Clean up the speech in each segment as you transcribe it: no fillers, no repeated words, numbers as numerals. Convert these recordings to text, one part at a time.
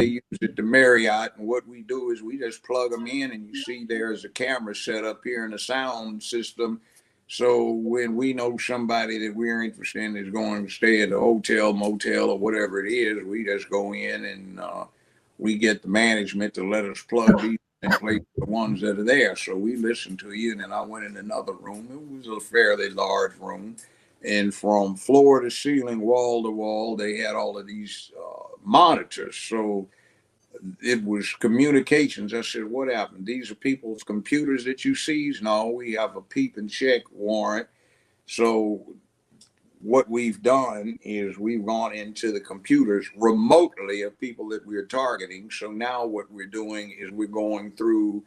they use at the Marriott. And what we do is we just plug them in, and you see there's a camera set up here in the sound system. So when we know somebody that we're interested in is going to stay at a hotel, motel, or whatever it is, we just go in and we get the management to let us plug these in place, the ones that are there. So we listen to you. And then I went in another room. It was a fairly large room. And from floor to ceiling, wall to wall, they had all of these monitors. So it was communications. I said, what happened? These are people's computers that you seize? No, we have a peep and check warrant. So what we've done is we've gone into the computers remotely of people that we're targeting. So now what we're doing is we're going through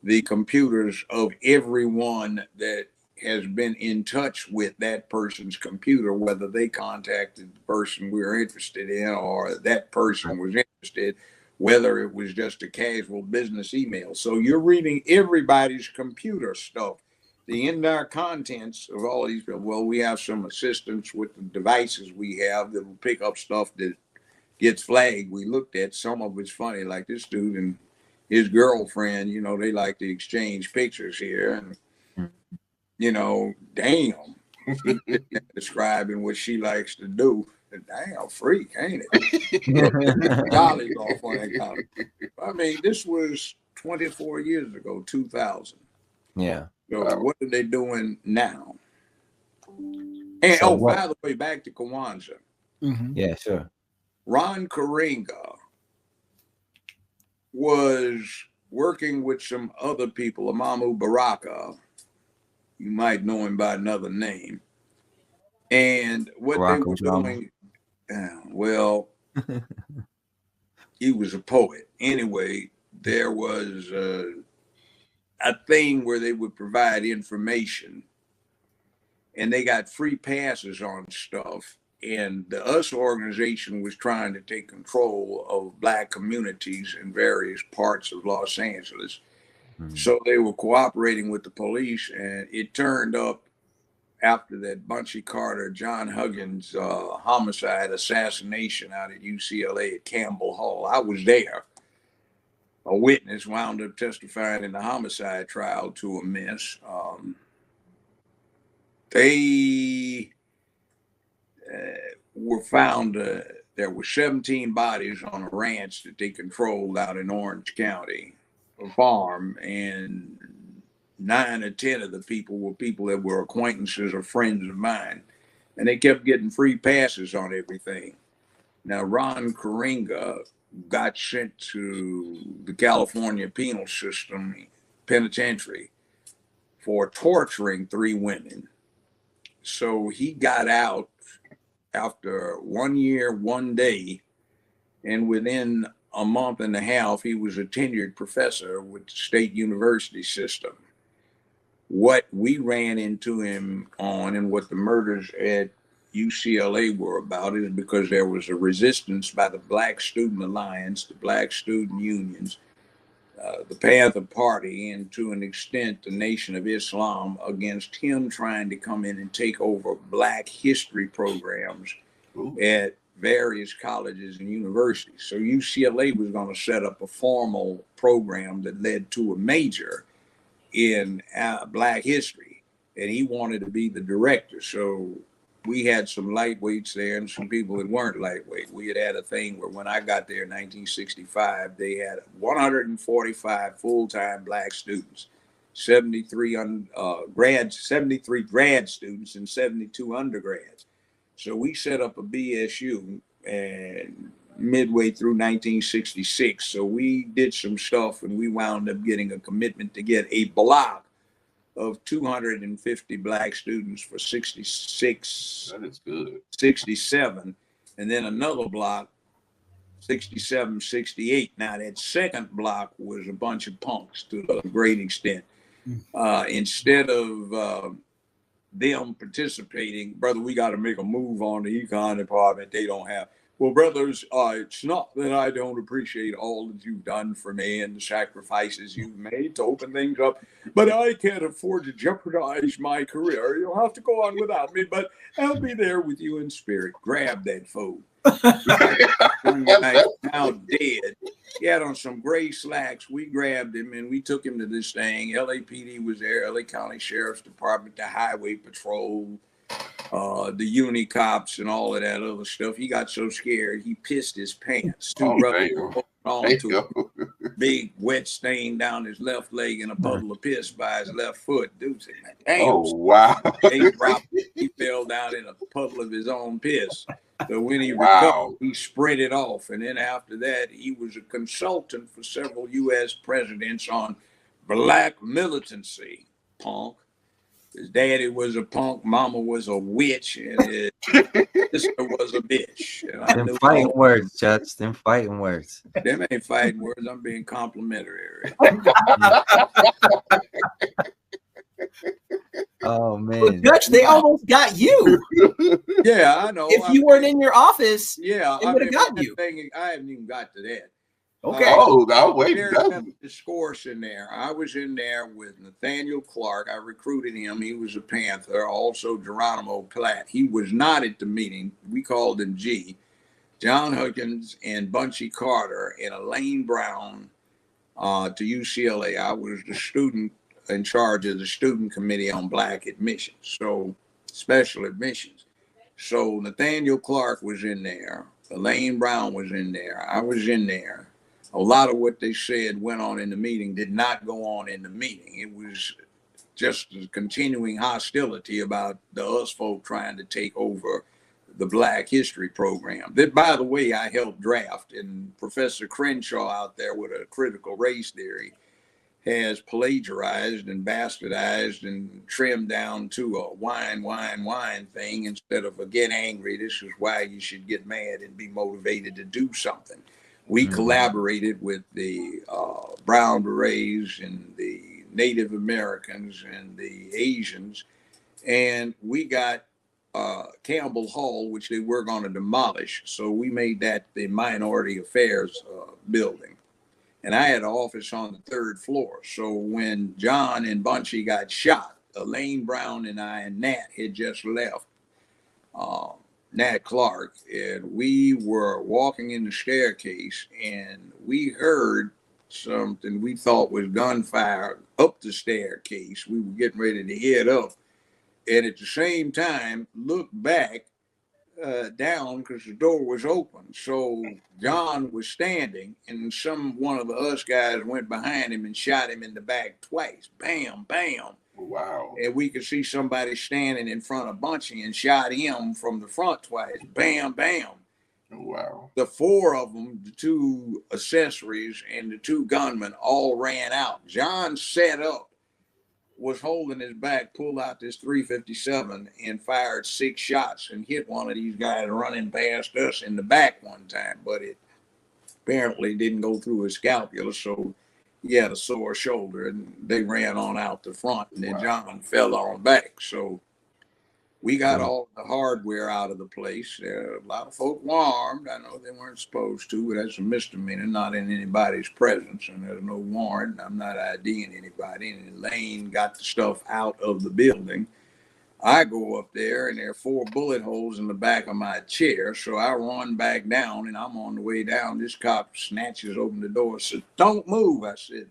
the computers of everyone that has been in touch with that person's computer, whether they contacted the person we were interested in or that person was interested, whether it was just a casual business email. So you're reading everybody's computer stuff, the entire contents of all of these people. Well, we have some assistants with the devices we have that will pick up stuff that gets flagged. We looked at some of it's funny, like this dude and his girlfriend, you know, they like to exchange pictures here. And, you know, damn, describing what she likes to do. Damn, freak, ain't it? Jolly's off on that comment. I mean, this was 24 years ago, 2000. Yeah. So what are they doing now? And so by the way, back to Kwanzaa. Yeah, sure. Ron Karenga was working with some other people, Amamu Baraka. You might know him by another name. And what they were doing, well, he was a poet. Anyway, there was a thing where they would provide information, and they got free passes on stuff. And the US organization was trying to take control of Black communities in various parts of Los Angeles. So they were cooperating with the police, and it turned up after that Bunchy Carter, John Huggins homicide, assassination out at UCLA at Campbell Hall. I was there. A witness wound up testifying in the homicide trial to a mess. They were found, there were 17 bodies on a ranch that they controlled out in Orange County, a farm, and 9 or 10 of the people were people that were acquaintances or friends of mine. And they kept getting free passes on everything. Now, Ron Karenga got sent to the California penal system penitentiary for torturing 3 women. So he got out after 1 year, 1 day, and within a month and a half, he was a tenured professor with the state university system. What we ran into him on and what the murders at UCLA were about is because there was a resistance by the Black Student Alliance, the Black Student Unions, the Panther Party, and to an extent the Nation of Islam against him trying to come in and take over Black history programs at various colleges and universities. So UCLA was going to set up a formal program that led to a major in Black history, and he wanted to be the director. So we had some lightweights there and some people that weren't lightweight. We had a thing where when I got there in 1965, they had 145 full-time Black students, 73 grad students, and 72 undergrads. So we set up a BSU and midway through 1966. So we did some stuff, and we wound up getting a commitment to get a block of 250 Black students for 66. That is good. 67, and then another block, 67, 68. Now that second block was a bunch of punks to a great extent. Instead of them participating, brother, we got to make a move on the econ department. They don't have. Well, brothers, it's not that I don't appreciate all that you've done for me and the sacrifices you've made to open things up, but I can't afford to jeopardize my career. You'll have to go on without me, but I'll be there with you in spirit. Grab that fool. One guy now dead. He had on some gray slacks. We grabbed him and we took him to this thing. LAPD was there, LA County Sheriff's Department, the Highway Patrol, the uni cops and all of that other stuff. He got so scared he pissed his pants. Two brothers on to a big wet stain down his left leg and a puddle of piss by his left foot. Dude said, damn. Oh, wow. He dropped it. He fell down in a puddle of his own piss. So when he recovered, he spread it off. And then after that, he was a consultant for several U.S. presidents on black militancy, punk. His daddy was a punk, mama was a witch, and his sister was a bitch. And them fighting words, Judge. Them fighting words. Them ain't fighting words. I'm being complimentary. Oh man, Judge, they almost got you. Yeah, I know. If you weren't in your office, yeah, they would have got you. I haven't even got to that. Okay. I'll wait. There's discourse in there. I was in there with Nathaniel Clark. I recruited him. He was a Panther. Also, Geronimo Platt. He was not at the meeting. We called him G. John Huggins and Bunchy Carter and Elaine Brown to UCLA. I was the student in charge of the student committee on black admissions, so special admissions. So Nathaniel Clark was in there. Elaine Brown was in there. I was in there. A lot of what they said went on in the meeting did not go on in the meeting. It was just a continuing hostility about the us folk trying to take over the Black History program. That, by the way, I helped draft. And Professor Crenshaw out there with a critical race theory has plagiarized and bastardized and trimmed down to a whine thing instead of a get angry. This is why you should get mad and be motivated to do something. We collaborated with the Brown Berets and the Native Americans and the Asians, and we got Campbell Hall, which they were going to demolish. So we made that the Minority Affairs building. And I had an office on the third floor. So when John and Bunchy got shot, Elaine Brown and I and Nat had just left. Nat Clark, and we were walking in the staircase and we heard something we thought was gunfire up the staircase. We were getting ready to head up, and at the same time looked back down because the door was open. So John was standing and one of the us guys went behind him and shot him in the back twice. Bam, bam. Wow. And we could see somebody standing in front of Bunchy and shot him from the front twice. Bam, bam. Wow. The four of them, the two accessories and the two gunmen all ran out. John set up, was holding his back, pulled out this .357 and fired 6 shots and hit one of these guys running past us in the back one time, but it apparently didn't go through his scapula, so he had a sore shoulder, and they ran on out the front, and then John fell on back. So we got all the hardware out of the place. A lot of folk were armed. I know they weren't supposed to, but that's a misdemeanor, not in anybody's presence, and there's no warrant. I'm not IDing anybody. And Elaine got the stuff out of the building. I go up there, and there are 4 bullet holes in the back of my chair. So I run back down, and I'm on the way down. This cop snatches open the door, says, "Don't move." I said,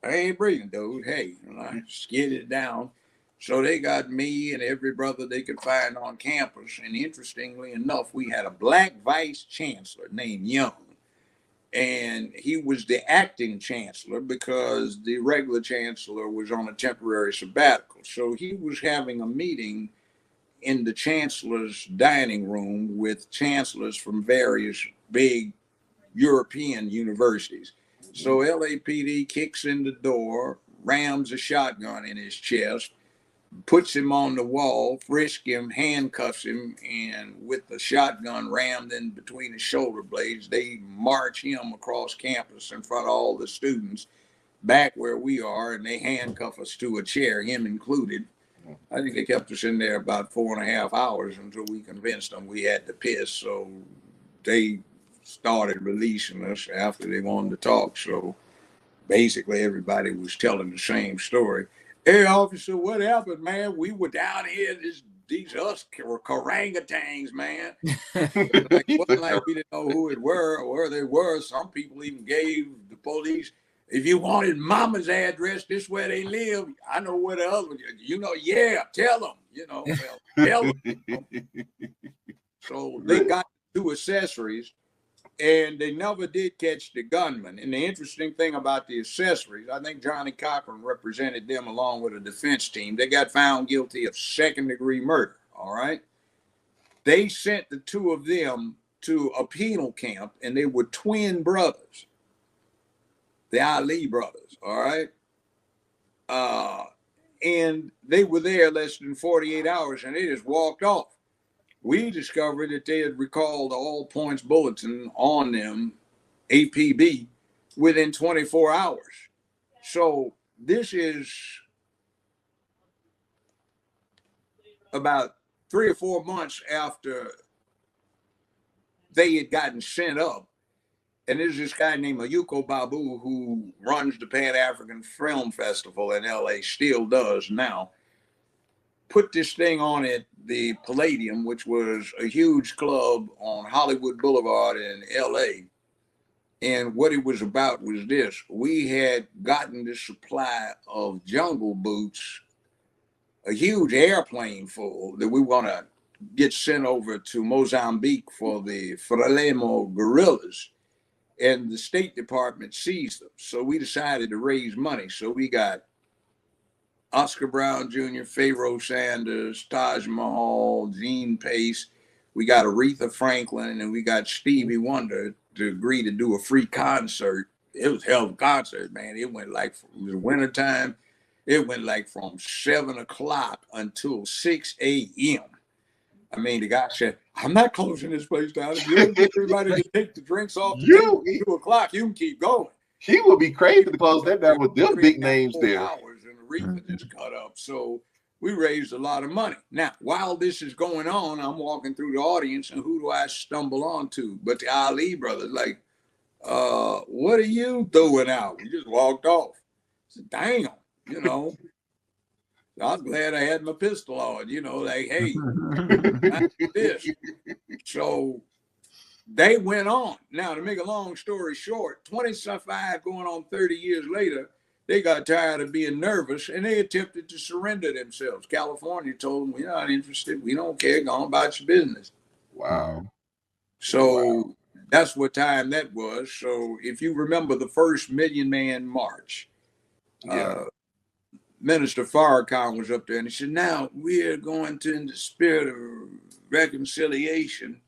"I ain't breathing, dude. Hey," and I skidded down. So they got me and every brother they could find on campus. And interestingly enough, we had a black vice chancellor named Young. And he was the acting chancellor because the regular chancellor was on a temporary sabbatical. So he was having a meeting in the chancellor's dining room with chancellors from various big European universities. So LAPD kicks in the door, rams a shotgun in his chest, puts him on the wall, frisk him, handcuffs him, and with the shotgun rammed in between his shoulder blades, they march him across campus in front of all the students back where we are, and they handcuff us to a chair, him included. I think they kept us in there about 4.5 hours until we convinced them we had to piss. So they started releasing us after they wanted to talk. So basically everybody was telling the same story. Hey, officer, what happened, man? We were down here, these us orangutans, man. Like, it wasn't like we didn't know who it were or where they were. Some people even gave the police, if you wanted mama's address, this where they live. I know where the other, yeah, tell them, well, tell them. So they got 2 accessories, and they never did catch the gunman. And the interesting thing about the accessories, I think Johnny Cochran represented them along with a defense team. They got found guilty of 2nd-degree murder, all right? They sent the 2 of them to a penal camp, and they were twin brothers, the Ali brothers, all right? And they were there less than 48 hours, and they just walked off. We discovered that they had recalled the all points bulletin on them, APB, within 24 hours. So this is about 3 or 4 months after they had gotten sent up. And there's this guy named Ayuko Babu who runs the Pan-African Film Festival in LA, still does now. Put this thing on at the Palladium, which was a huge club on Hollywood Boulevard in LA. And what it was about was this. We had gotten the supply of Jungle Boots, a huge airplane full that we want to get sent over to Mozambique for the Frelimo guerrillas. And the State Department seized them. So we decided to raise money. So we got Oscar Brown Jr., Pharaoh Sanders, Taj Mahal, Gene Pace. We got Aretha Franklin, and we got Stevie Wonder to agree to do a free concert. It was a hell of a concert, man. It went like, it was wintertime. It went like from 7 o'clock until 6 a.m. I mean, the guy said, I'm not closing this place down. If you don't get everybody to take the drinks off the table at 2 o'clock, you can keep going. He would be crazy to close that down with them big names there. Hours and the Aretha just cut up. So we raised a lot of money. Now, while this is going on, I'm walking through the audience, and who do I stumble onto? But the Ali brothers, like, what are you doing out? We just walked off. I said, damn, I was glad I had my pistol on, like, hey, this. So they went on. Now, to make a long story short, 25 going on 30 years later, they got tired of being nervous, and they attempted to surrender themselves. California told them, we're not interested. We don't care. Go on about your business. Wow. So that's what time that was. So if you remember the first Million Man March, Minister Farrakhan was up there, and he said, now we're going to, in the spirit of reconciliation,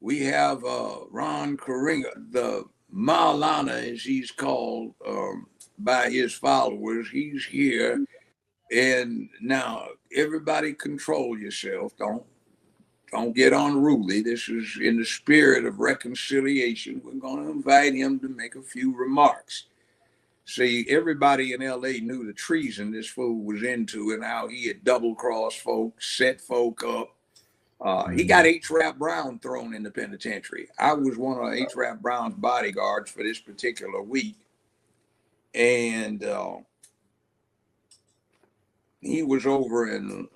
we have Ron Karenga, the Maulana, as he's called by his followers. He's here. And now everybody control yourself. Don't get unruly. This is in the spirit of reconciliation. We're going to invite him to make a few remarks. See, everybody in LA knew the treason this fool was into and how he had double-crossed folk, set folk up. He got H. Rap Brown thrown in the penitentiary. I was one of H. Rap Brown's bodyguards for this particular week. And he was over in